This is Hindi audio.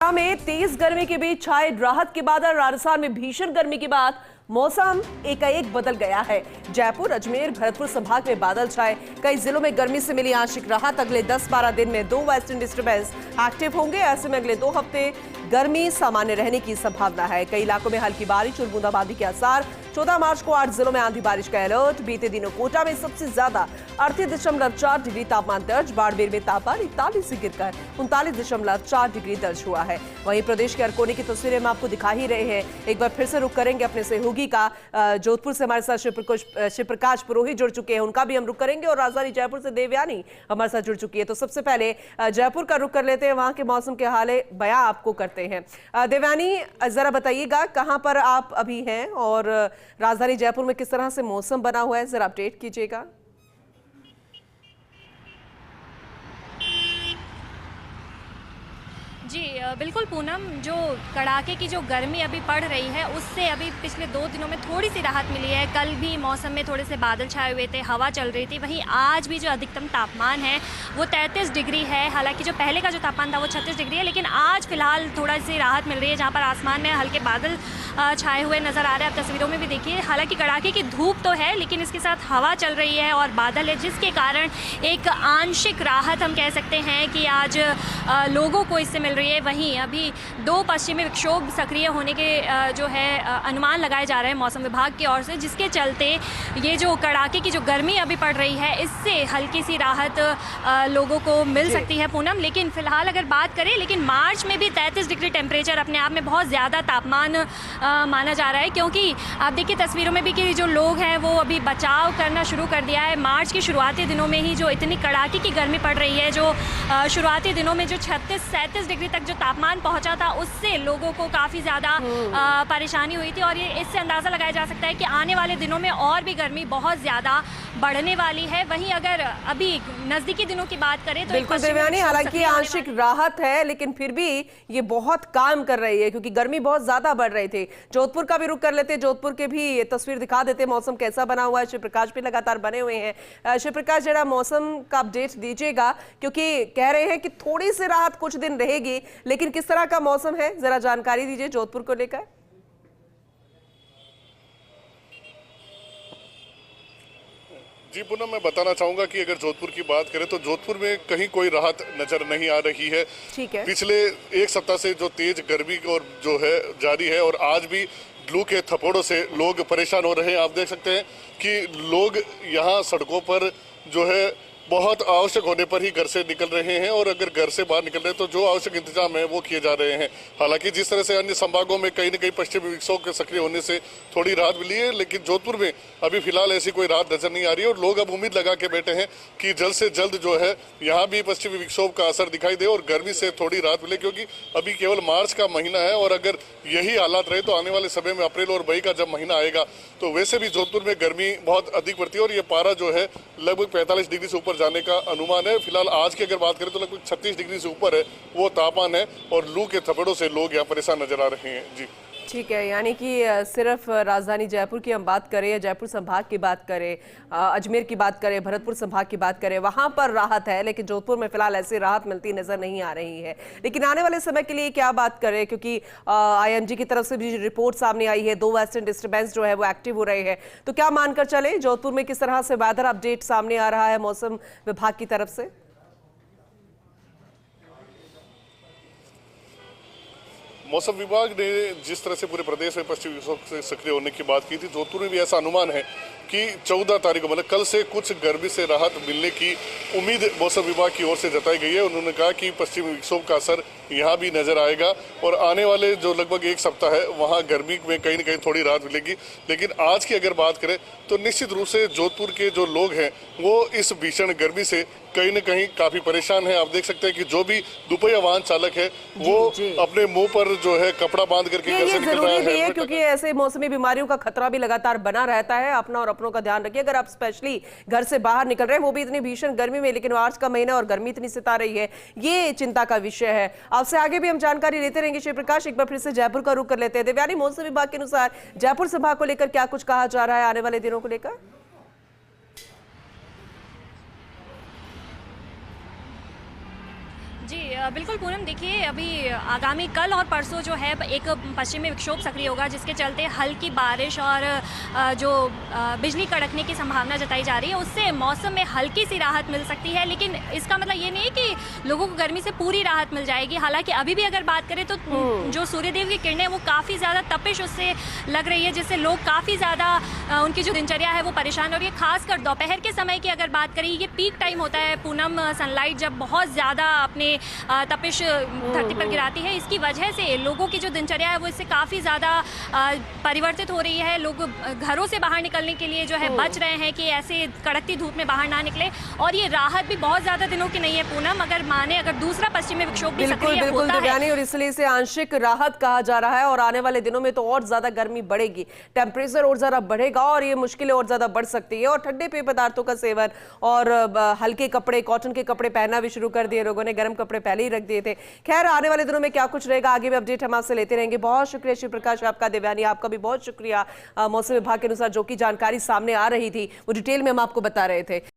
में तेज गर्मी के बीच छाए राहत के बादल। राजस्थान में भीषण गर्मी के बाद मौसम एकाएक बदल गया है। जयपुर, अजमेर, भरतपुर संभाग में बादल छाए। कई जिलों में गर्मी से मिली आंशिक राहत। अगले 10-12 दिन में 2 वेस्टर्न डिस्टर्बेंस एक्टिव होंगे। ऐसे में अगले 2 हफ्ते गर्मी सामान्य रहने की संभावना है। कई इलाकों में हल्की बारिश और बूंदाबांदी के आसार। 14 मार्च को 8 जिलों में आंधी बारिश का अलर्ट। बीते दिनों कोटा में सबसे ज्यादा 38.4 डिग्री तापमान दर्ज। बाड़मेर में तापमान 41 से गिरकर 39.4 डिग्री दर्ज हुआ है। वहीं प्रदेश के हर कोने की तस्वीरें हम आपको दिखा ही रहे हैं। एक बार फिर से रुक करेंगे अपने सहयोगी का। जोधपुर से हमारे साथ शिव प्रकाश पुरोहित जुड़ चुके हैं, उनका भी हम रुक करेंगे। और राजधानी जयपुर से देवयानी हमारे साथ जुड़ चुकी है। तो सबसे पहले जयपुर का रुक कर लेते हैं, वहां के मौसम के हाल बयां आपको करते हैं। देवयानी, जरा बताइएगा कहां पर आप अभी हैं और राजधानी जयपुर में किस तरह से मौसम बना हुआ है, जरा अपडेट कीजिएगा। जी बिल्कुल पूनम, जो कड़ाके की जो गर्मी अभी पड़ रही है उससे अभी पिछले 2 दिनों में थोड़ी सी राहत मिली है। कल भी मौसम में थोड़े से बादल छाए हुए थे, हवा चल रही थी। वहीं आज भी जो अधिकतम तापमान है वो 33 डिग्री है। हालांकि जो पहले का जो तापमान था वो 36 डिग्री है, लेकिन आज फिलहाल थोड़ा सी राहत मिल रही है, जहाँ पर आसमान में हल्के बादल छाए हुए नज़र आ रहे हैं। आप तस्वीरों में भी देखिए, हालांकि कड़ाके की धूप तो है लेकिन इसके साथ हवा चल रही है और बादल है, जिसके कारण एक आंशिक राहत हम कह सकते हैं कि आज लोगों को इससे मिल रही है। वहीं अभी 2 पश्चिमी विक्षोभ सक्रिय होने के जो है अनुमान लगाए जा रहे हैं मौसम विभाग की ओर से, जिसके चलते ये जो कड़ाके की जो गर्मी अभी पड़ रही है इससे हल्की सी राहत लोगों को मिल सकती है पूनम। लेकिन फिलहाल अगर बात करें, लेकिन मार्च में भी 33 डिग्री टेम्परेचर अपने आप में बहुत ज़्यादा तापमान माना जा रहा है, क्योंकि आप देखिए तस्वीरों में भी कि जो लोग हैं वो अभी बचाव करना शुरू कर दिया है। मार्च के शुरुआती दिनों में ही जो इतनी कड़ाके की गर्मी पड़ रही है, जो शुरुआती दिनों में जो 36-37 डिग्री तक जो तापमान पहुंचा था, उससे लोगों को काफ़ी ज़्यादा परेशानी हुई थी। और ये इससे अंदाज़ा लगाया जा सकता है कि आने वाले दिनों में और भी गर्मी बहुत ज़्यादा बढ़ने वाली है। वहीं अगर अभी नज़दीकी दिनों की बात करें तो बिल्कुल देवयानी, हालांकि आंशिक राहत है लेकिन फिर भी ये बहुत काम कर रही है क्योंकि गर्मी बहुत ज्यादा बढ़ रही थी। जोधपुर का भी रुख कर लेते, जोधपुर के भी तस्वीर दिखा देते, मौसम कैसा बना हुआ है। शिव प्रकाश भी लगातार बने हुए हैं। शिव प्रकाश, जरा मौसम का अपडेट दीजिएगा, क्योंकि कह रहे हैं कि थोड़ी सी राहत कुछ दिन रहेगी, लेकिन किस तरह का मौसम है, जरा जानकारी दीजिए जोधपुर को लेकर। जी पूनम, मैं बताना चाहूंगा कि अगर जोधपुर की बात करें तो जोधपुर में कहीं कोई राहत नजर नहीं आ रही है। ठीक है। पिछले 1 सप्ताह से जो तेज गर्मी और जो है जारी है, और आज भी लू के थपेड़ों से लोग परेशान हो रहे हैं। आप देख सकते हैं कि लोग यहाँ सड़कों पर जो है बहुत आवश्यक होने पर ही घर से निकल रहे हैं, और अगर घर से बाहर निकल रहे हैं तो जो आवश्यक इंतजाम है वो किए जा रहे हैं। हालांकि जिस तरह से अन्य संभागों में कहीं न कहीं पश्चिमी विक्षोभ के सक्रिय होने से थोड़ी राहत मिली है, लेकिन जोधपुर में अभी फिलहाल ऐसी कोई राहत नजर नहीं आ रही है। और लोग अब उम्मीद लगा के बैठे हैं कि जल्द से जल्द जो है यहाँ भी पश्चिमी विक्षोभ का असर दिखाई दे और गर्मी से थोड़ी राहत मिले, क्योंकि अभी केवल मार्च का महीना है और अगर यही हालात रहे तो आने वाले समय में अप्रैल और मई का जब महीना आएगा तो वैसे भी जोधपुर में गर्मी बहुत अधिक बढ़ती है और ये पारा जो है लगभग 45 डिग्री से ऊपर जाने का अनुमान है। फिलहाल आज की अगर बात करें तो लगभग 36 डिग्री से ऊपर है वो तापमान है, और लू के थपेड़ों से लोग यहाँ परेशान नजर आ रहे हैं। जी ठीक है, यानी कि सिर्फ राजधानी जयपुर की हम बात करें या जयपुर संभाग की बात करें, अजमेर की बात करें, भरतपुर संभाग की बात करें, वहां पर राहत है, लेकिन जोधपुर में फिलहाल ऐसी राहत मिलती नजर नहीं आ रही है। लेकिन आने वाले समय के लिए क्या बात करें, क्योंकि आईएमडी की तरफ से भी रिपोर्ट सामने आई है, 2 वेस्टर्न डिस्टर्बेंस जो है वो एक्टिव हो रहे हैं। तो क्या मानकर चले जोधपुर में किस तरह से वेदर अपडेट सामने आ रहा है मौसम विभाग की तरफ से? मौसम विभाग ने जिस तरह से पूरे प्रदेश में पश्चिमी विक्षोभ से सक्रिय होने की बात की थी, जोधपुर में भी ऐसा अनुमान है कि 14 तारीख को मतलब कल से कुछ गर्मी से राहत मिलने की उम्मीद मौसम विभाग की ओर से जताई गई है। उन्होंने कहा कि पश्चिमी विक्षोभ का असर यहाँ भी नजर आएगा और आने वाले जो लगभग 1 सप्ताह है वहाँ गर्मी में कहीं न कहीं थोड़ी राहत मिलेगी। लेकिन आज की अगर बात करें तो निश्चित रूप से जोधपुर के जो लोग हैं वो इस भीषण गर्मी से कहीं न कहीं काफी परेशान है। आप देख सकते हैं कि जो भी दुपहिया वाहन चालक है वो अपने मुंह पर जो है कपड़ा बांध करके घर से निकल रहा है, क्योंकि ऐसे मौसमी बीमारियों का खतरा भी लगातार बना रहता है। अपना और अपनों का ध्यान रखिए। अगर आप स्पेशली घर से बाहर निकल रहे हैं, वो भी इतनी भीषण गर्मी में, लेकिन मार्च का महीना और गर्मी इतनी सता रही है, ये चिंता का विषय है। आपसे आगे भी हम जानकारी लेते रहेंगे। शिव प्रकाश, एक बार फिर से जयपुर का रुख कर लेते हैं। देवयानी, मौसम विभाग के अनुसार जयपुर संभाग को लेकर क्या कुछ कहा जा रहा है आने वाले दिनों को लेकर? जी बिल्कुल पूनम, देखिए अभी आगामी कल और परसों जो है एक पश्चिमी विक्षोभ सक्रिय होगा, जिसके चलते हल्की बारिश और जो बिजली कड़कने की संभावना जताई जा रही है, उससे मौसम में हल्की सी राहत मिल सकती है। लेकिन इसका मतलब ये नहीं है कि लोगों को गर्मी से पूरी राहत मिल जाएगी। हालांकि अभी भी अगर बात करें तो जो सूर्यदेव की किरणें वो काफ़ी ज़्यादा तपिश उससे लग रही है, जिससे लोग काफ़ी ज़्यादा उनकी जो दिनचर्या है वो परेशान हो रही है। खासकर दोपहर के समय की अगर बात करें, ये पीक टाइम होता है पूनम, सनलाइट जब बहुत ज़्यादा अपने तपिश धरती पर गिराती है। इसकी वजह से लोगों की जो दिनचर्या है वो इससे काफ़ी ज़्यादा परिवर्तित हो रही है। लोग घरों से बाहर निकलने के लिए जो है बच रहे हैं कि ऐसे कड़कती धूप में बाहर ना निकले। और ये राहत भी बहुत ज़्यादा दिनों की नहीं है पूनम, अगर माने अगर दूसरा पश्चिमी विक्षोभ भी सक्रिय होता है, और इसलिए इसे आंशिक राहत कहा जा रहा है। और आने वाले दिनों में तो और ज्यादा गर्मी बढ़ेगी, टेम्परेचर और ज्यादा बढ़ेगा और ये मुश्किलें और ज्यादा बढ़ सकती है। और ठंडे पेय पदार्थों का सेवन और हल्के कपड़े, कॉटन के कपड़े पहनना भी शुरू कर दिए लोगों ने, गर्म कपड़े पहले ही रख दिए थे। खैर, आने वाले दिनों में क्या कुछ रहेगा, आगे भी अपडेट हम आपसे लेते रहेंगे। बहुत शुक्रिया शिव प्रकाश आपका। देवयानी, आपका भी बहुत शुक्रिया। मौसम विभाग के अनुसार जो की जानकारी सामने आ रही थी वो डिटेल में हम आपको बता रहे थे।